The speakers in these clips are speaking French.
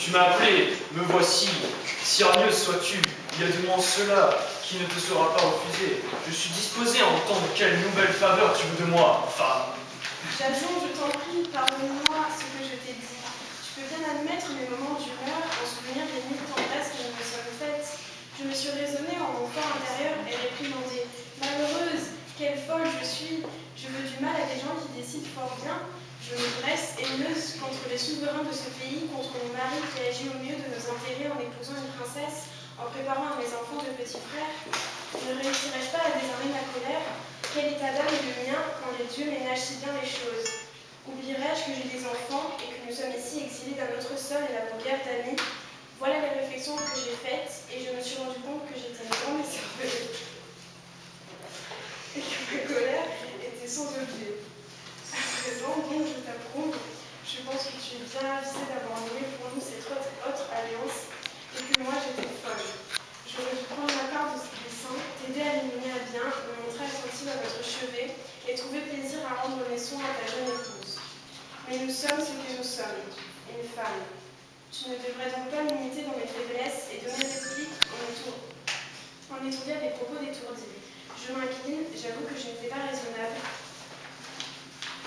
Tu m'as appelé, me voici. Si hargneuse sois-tu, il y a de moi cela qui ne te sera pas refusé. Je suis disposé à entendre quelle nouvelle faveur tu veux de moi, femme. Jason, je t'en prie, pardonne-moi ce que je t'ai dit. Tu peux bien admettre mes moments d'humeur en souvenir des mille tendresses que nous nous sommes faites. Je me suis raisonnée en mon fort intérieur et réprimandée. Malheureuse, quelle folle je suis. Je veux du mal à des gens qui décident fort bien. Je me dresse haineuse contre les souverains de ce pays, contre mon mari qui agit au mieux de nos intérêts en épousant une princesse, en préparant à mes enfants de petits frères. Ne réussirais-je pas à désarmer ma colère? Quel état d'âme est le mien quand les dieux ménagent si bien les choses? Oublierais-je que j'ai des enfants et que nous sommes ici exilés d'un autre sol et n'avons guère d'amis? Voilà les réflexions que j'ai faites et je me suis rendu compte que j'étais une grande écervelée et que ma colère était sans objet. À présent, donc, je t'approuve. Je pense que tu es bien avisé d'avoir noué pour nous cette autre alliance et que moi j'étais folle. J'aurais dû prendre ma part de ce dessein, t'aider à les mener à bien, me montrer attentive à votre chevet et trouver plaisir à rendre mes soins à ta jeune épouse. Mais nous sommes ce que nous sommes, une femme. Tu ne devrais donc pas m'imiter dans mes faiblesses et donner des répliques en étourdie à des propos détourdis. Je m'incline, j'avoue que je n'étais pas raisonnable.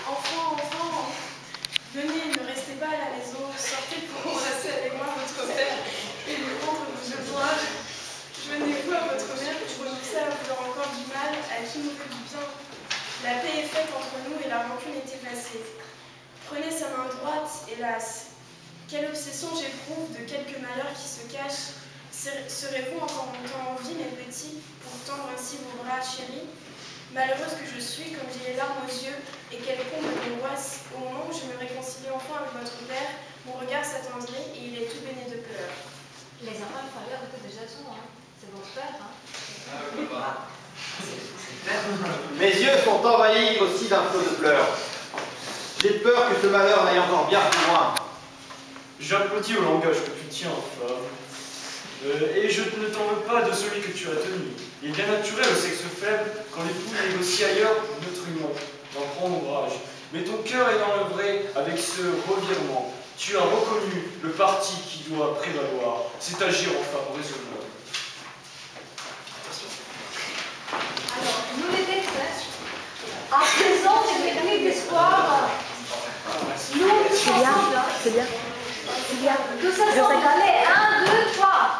Enfant, venez, ne restez pas à la maison, sortez pour embrasser avec moi votre père et lui rendre vos devoirs. Venez-vous à votre mère pour renoncer à vouloir encore du mal à qui nous fait du bien. La paix est faite entre nous et la rancune est effacée. Prenez sa main droite, hélas. Quelle obsession j'éprouve de quelques malheurs qui se cachent. Serez-vous encore longtemps en vie, mes petits, pour tendre ainsi vos bras chéris? Malheureuse que je suis, comme j'ai les larmes aux yeux, et quelle comble d'angoisse, au moment où je me réconcilie enfin avec votre père, mon regard s'attendrit et il est tout baigné de pleurs. Les enfants, il faut aller à côté de Jason, hein. C'est votre père, hein. Mes yeux sont envahis aussi d'un flot de pleurs. J'ai peur que ce malheur n'aille encore bien plus loin. J'applaudis au langage que tu tiens, femme. Et je ne t'en veux pas de celui que tu as tenu. Il est bien naturel au sexe faible, quand l'époux négocie ailleurs, notre union, d'en prendre ombrage. Mais ton cœur est dans le vrai avec ce revirement. Tu as reconnu le parti qui doit prévaloir. C'est agir en femme raisonnable. Alors, nous les détestes. À présent, j'ai des clés d'espoir. Nous, C'est bien. tout ça s'en allait. 1, 2, 3.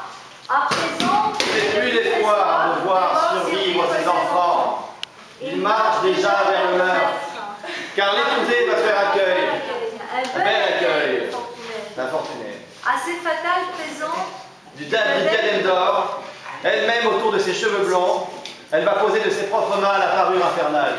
À présent, J'ai plus d'espoir de voir survivre ces enfants. Ils marchent déjà vers le meurtre. Car l'épousée va faire accueil. un bel accueil. fortuné. L'infortunée. Assez fatal présent. Du diadème d'or, elle-même autour de ses cheveux blonds, elle va poser de ses propres mains la parure infernale.